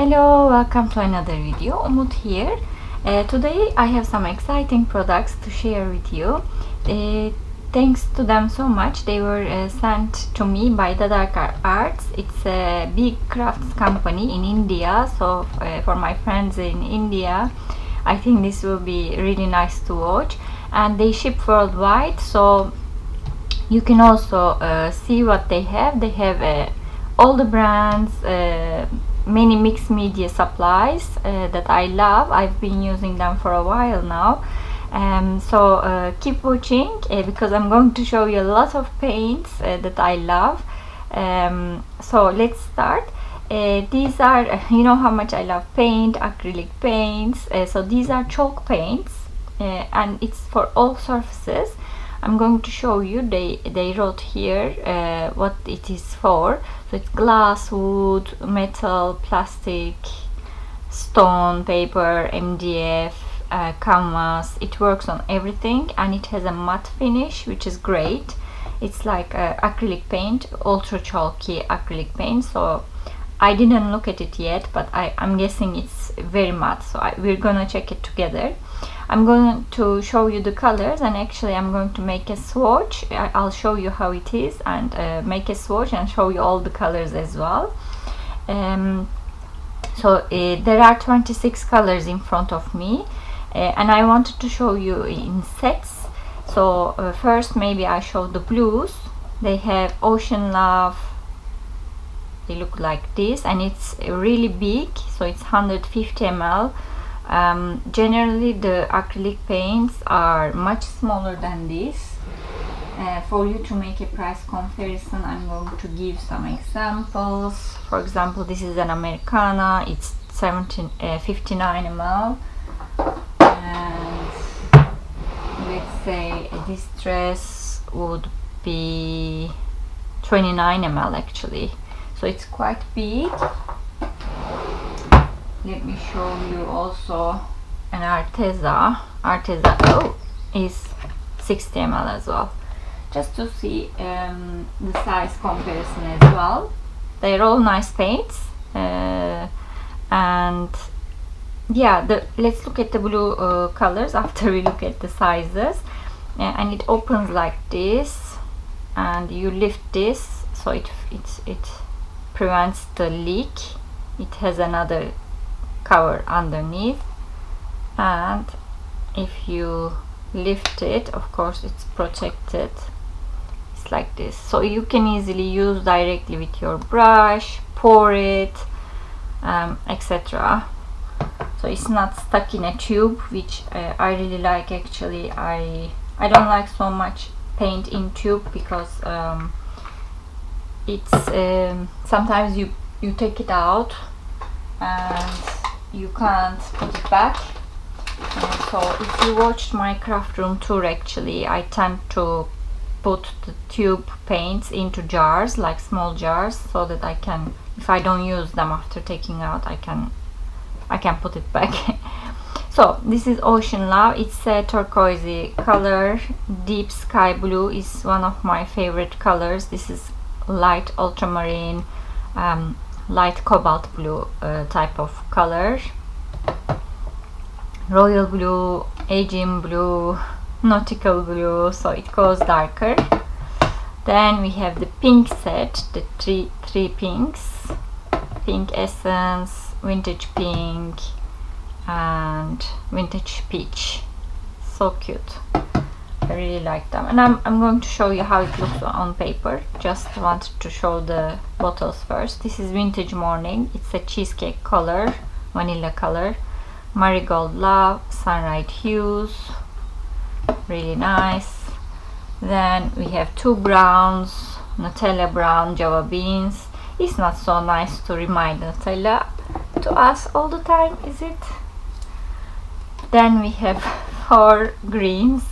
Hello, welcome to another video. Umut here. Today I have some exciting products to share with you. Thanks to them so much. They were sent to me by Dadarkar Arts. It's a big crafts company in India. So for my friends in India, I think this will be really nice to watch. And they ship worldwide, so you can also see what they have. They have all the brands, many mixed media supplies that I love. I've been using them for a while now. So keep watching because I'm going to show you a lot of paints that I love. So let's start. These are, you know how much I love paint, acrylic paints. So these are chalk paints and it's for all surfaces. I'm going to show you, they wrote here what it is for. So it's glass, wood, metal, plastic, stone, paper, MDF, canvas. It works on everything and it has a matte finish, which is great. It's like acrylic paint, ultra chalky acrylic paint. So I didn't look at it yet, but I'm guessing it's very matte. So we're gonna check it together. I'm going to show you the colors, and actually I'm going to make a swatch. I'll show you how it is and make a swatch and show you all the colors as well. So there are 26 colors in front of me, and I wanted to show you in sets. So first maybe I show the blues. They have Ocean Love. They look like this, and it's really big, so it's 150 ml. Generally the acrylic paints are much smaller than this. For you to make a price comparison, I'm going to give some examples. For example, this is an Americana. It's 59 ml, and let's say a distress would be 29 ml actually. So it's quite big. Let me show you also an Arteza. Arteza is 60 ml as well, just to see the size comparison as well. They're all nice paints, and yeah, let's look at the blue colors after we look at the sizes. And it opens like this, and you lift this, so it prevents the leak. It has another cover underneath, and if you lift it, of course it's protected. It's like this, so you can easily use directly with your brush, pour it, etc. So it's not stuck in a tube, which I really like actually. I don't like so much paint in tube because it's sometimes you take it out and you can't put it back. So if you watched my craft room tour, actually I tend to put the tube paints into jars, like small jars, so that I can, if I don't use them after taking out, I can put it back. So this is Ocean Love. It's a turquoise color. Deep sky blue is one of my favorite colors. This is light ultramarine, light cobalt blue type of color. Royal blue, Aegean blue, nautical blue, so it goes darker. Then we have the pink set, the three pinks: pink essence, vintage pink, and vintage peach. So cute. I really like them, and I'm going to show you how it looks on paper. Just wanted to show the bottles first. This is Vintage Morning. It's a cheesecake color, vanilla color. Marigold Love, Sunlight Hues, really nice. Then we have two browns, Nutella Brown, Java Beans. It's not so nice to remind Nutella to us all the time, is it? Then we have four greens.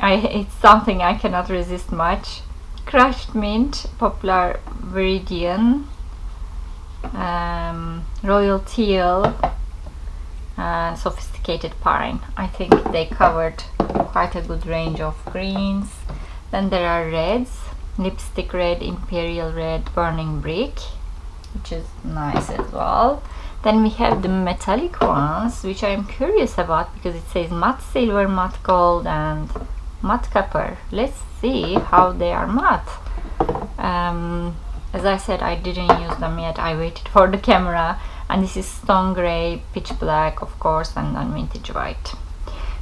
It's something I cannot resist much. Crushed Mint, Poplar Viridian, Royal Teal, and Sophisticated Pine. I think they covered quite a good range of greens. Then there are reds: Lipstick Red, Imperial Red, Burning Brick. which is nice as well. Then we have the metallic ones, which I'm curious about because it says matte silver, matte gold, and matte copper. Let's see how they are matte. As I said, I didn't use them yet. I waited for the camera. And this is stone gray, pitch black, of course, and then vintage white.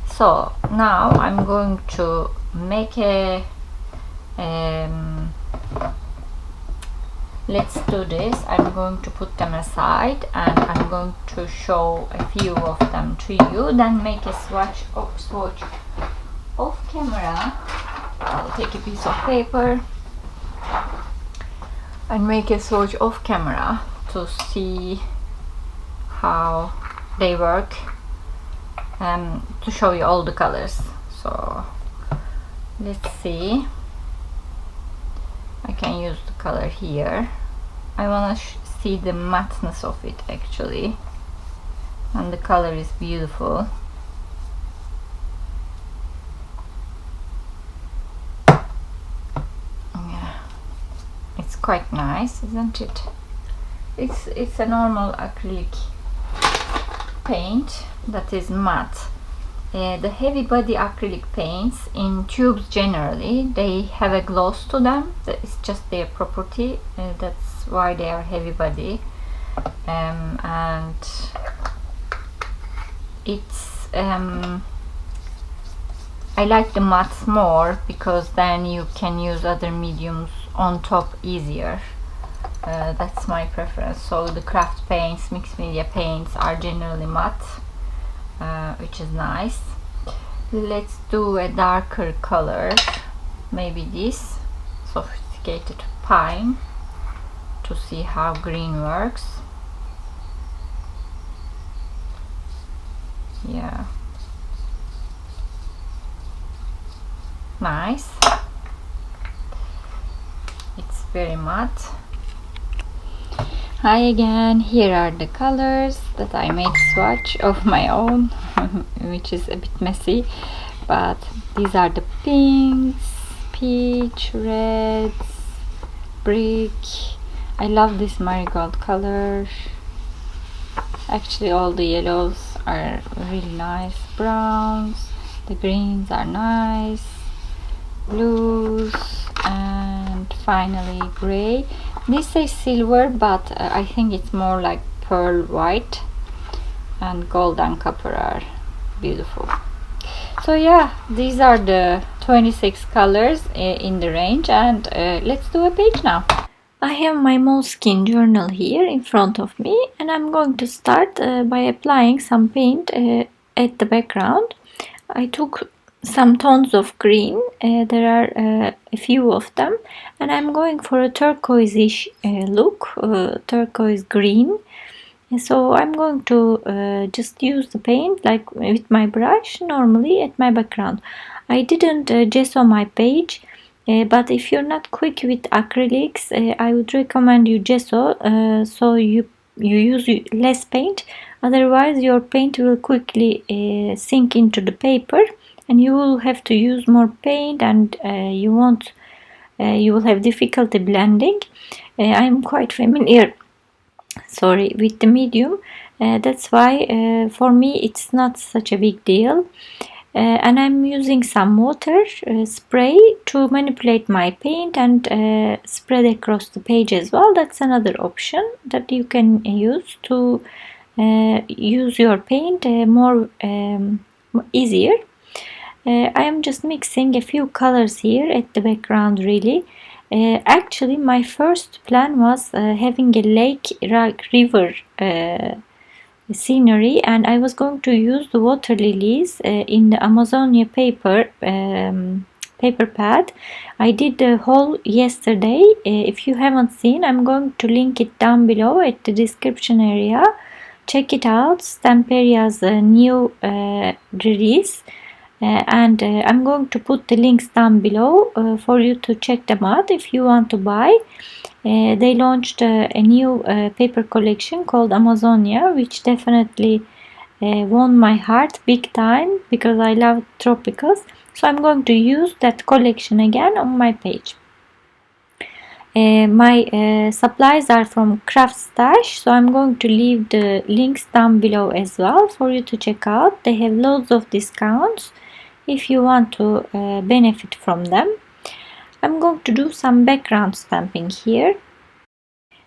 So now I'm going to make a let's do this. I'm going to put them aside and I'm going to show a few of them to you, then make a swatch off camera. I'll take a piece of paper and make a swatch off camera to see how they work, to show you all the colors. So let's see. I can use the color here. I want to see the matteness of it actually, and the color is beautiful. Yeah, it's quite nice, isn't it? It's a normal acrylic paint that is matte. The heavy body acrylic paints in tubes generally, they have a gloss to them. It's just their property. That's why they are heavy body. And it's I like the matte more because then you can use other mediums on top easier. That's my preference. So the craft paints, mixed media paints are generally matte, which is nice. Let's do a darker color, maybe this sophisticated pine, to see how green works. Yeah, nice. It's very matte. Hi again, here are the colors that I made swatch of my own, which is a bit messy, but these are the pinks, peach, reds, brick. I love this marigold color. Actually all the yellows are really nice, browns, the greens are nice, blues, and finally gray. This says silver, but I think it's more like pearl white, and gold and copper are beautiful. So yeah, these are the 26 colors in the range, and let's do a page now. I have my Moleskine journal here in front of me, and I'm going to start by applying some paint at the background. I took some tones of green. There are a few of them, and I'm going for a turquoise-ish look, turquoise green. So I'm going to just use the paint like with my brush normally at my background. I didn't gesso my page, but if you're not quick with acrylics, I would recommend you gesso, so you use less paint. Otherwise your paint will quickly sink into the paper, and you will have to use more paint, and you will have difficulty blending. I'm quite familiar with the medium, that's why for me it's not such a big deal. And I'm using some water spray to manipulate my paint and spread across the page as well. That's another option that you can use to use your paint more easier. I am just mixing a few colors here at the background really. Actually my first plan was having a lake river scenery, and I was going to use the water lilies in the Amazonia paper pad. I did the haul yesterday. If you haven't seen, I'm going to link it down below at the description area. Check it out, Stamperia's new release. And I'm going to put the links down below for you to check them out if you want to buy. They launched a new paper collection called Amazonia, which definitely won my heart big time because I love tropicals. So I'm going to use that collection again on my page. My supplies are from Craft Stash, so I'm going to leave the links down below as well for you to check out. They have loads of discounts if you want to benefit from them. I'm going to do some background stamping here.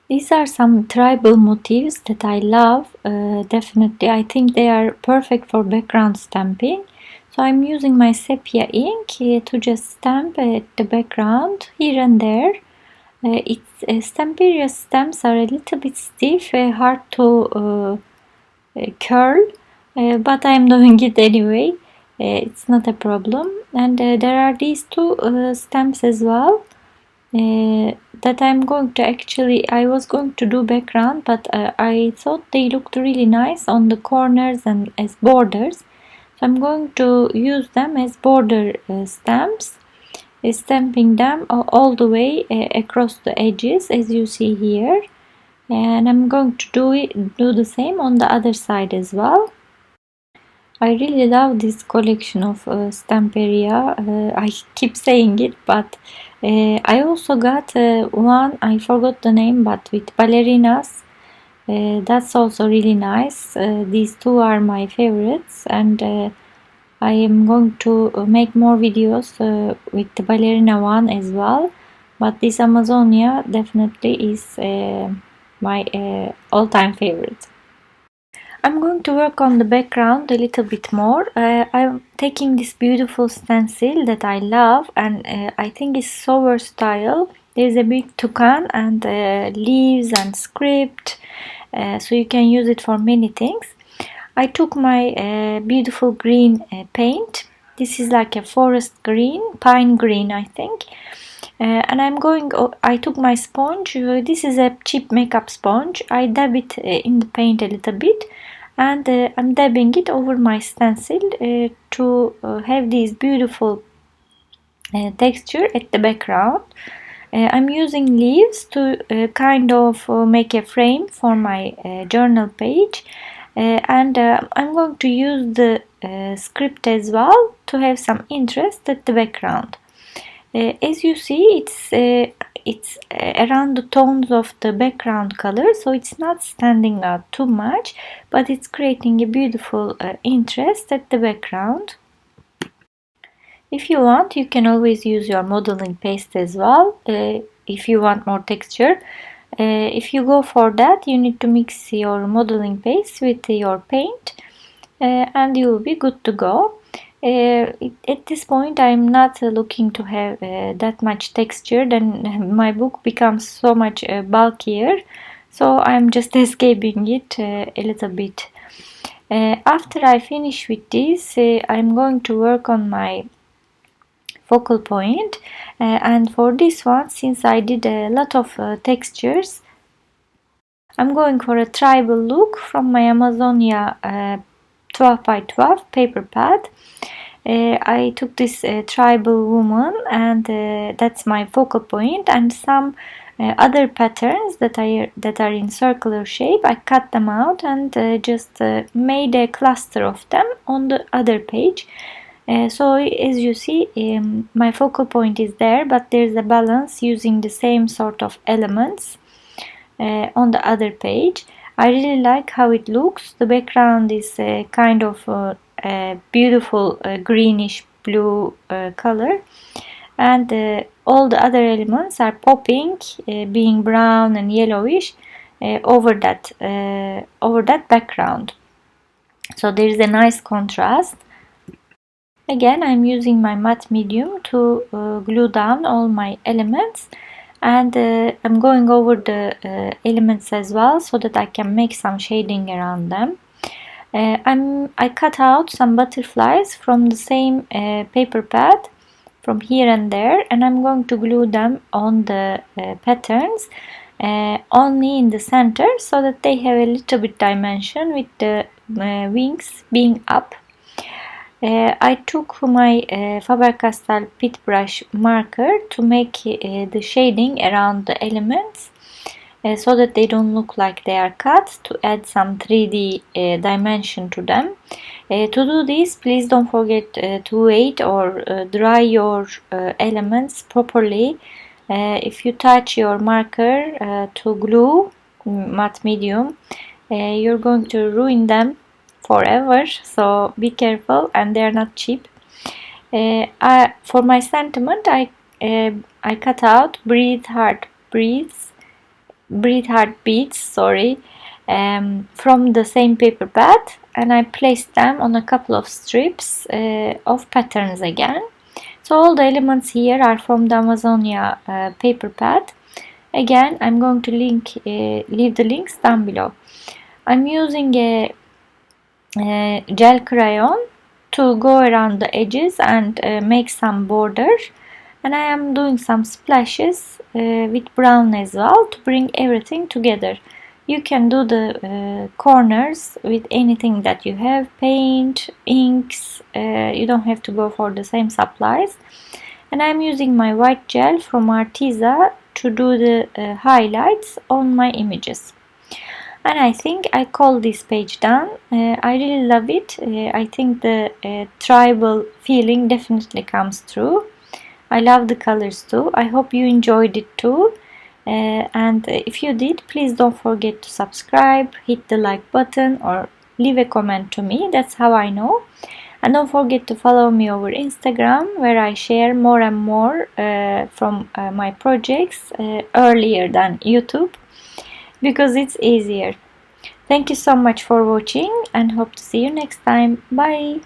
These are some tribal motifs that I love. Definitely, I think they are perfect for background stamping. So I'm using my sepia ink to just stamp the background here and there. Stamperia stamps are a little bit stiff, hard to curl, but I'm doing it anyway. It's not a problem. And there are these two stamps as well that I'm going to I was going to do background, but I thought they looked really nice on the corners and as borders. So I'm going to use them as border stamps, stamping them all the way across the edges as you see here, and I'm going to do the same on the other side as well. I really love this collection of Stamperia. I keep saying it, but I also got one, I forgot the name, but with ballerinas. That's also really nice. These two are my favorites, and I am going to make more videos with the ballerina one as well. But this Amazonia definitely is my all-time favorite. I'm going to work on the background a little bit more. I'm taking this beautiful stencil that I love, and I think it's so versatile. There's a big toucan and leaves and script, so you can use it for many things. I took my beautiful green paint. This is like a forest green, pine green I think. And I took my sponge. This is a cheap makeup sponge. I dab it in the paint a little bit, and I'm dabbing it over my stencil to have this beautiful texture at the background. I'm using leaves to kind of make a frame for my journal page, and I'm going to use the script as well to have some interest at the background. As you see, it's around the tones of the background color, so it's not standing out too much, but it's creating a beautiful interest at the background. If you want, you can always use your modeling paste as well if you want more texture. If you go for that, you need to mix your modeling paste with your paint and you will be good to go. At this point I'm not looking to have that much texture, then my book becomes so much bulkier, so I'm just escaping it a little bit. After I finish with this, I'm going to work on my focal point, and for this one, since I did a lot of textures, I'm going for a tribal look from my Amazonia 12 by 12 paper pad. I took this tribal woman, and that's my focal point, and some other patterns that are in circular shape. I cut them out and just made a cluster of them on the other page. So as you see, my focal point is there, but there's a balance using the same sort of elements on the other page. I really like how it looks. The background is kind of a beautiful greenish blue color, and all the other elements are popping, being brown and yellowish over that background. So there is a nice contrast. Again, I'm using my matte medium to glue down all my elements, and I'm going over the elements as well so that I can make some shading around them. I cut out some butterflies from the same paper pad from here and there, and I'm going to glue them on the patterns only in the center so that they have a little bit dimension with the wings being up. I took my Faber-Castell Pit Brush marker to make the shading around the elements so that they don't look like they are cut, to add some 3D dimension to them. To do this, please don't forget to wait or dry your elements properly If you touch your marker to glue matte medium, you're going to ruin them forever, so be careful, and they're not cheap. For my sentiment, I cut out breathe heart beads, sorry, from the same paper pad, and I placed them on a couple of strips of patterns again. So all the elements here are from the Amazonia paper pad. Again, I'm going to leave the links down below. I'm using a gel crayon to go around the edges and make some border, and I am doing some splashes with brown as well to bring everything together. You can do the corners with anything that you have, paint, inks, you don't have to go for the same supplies. And I'm using my white gel from Arteza to do the highlights on my images. And I think I call this page done. I really love it. I think the tribal feeling definitely comes through. I love the colors too. I hope you enjoyed it too. And if you did, please don't forget to subscribe, hit the like button, or leave a comment to me. That's how I know. And don't forget to follow me over Instagram, where I share more and more from my projects earlier than YouTube, because it's easier. Thank you so much for watching, and hope to see you next time. Bye.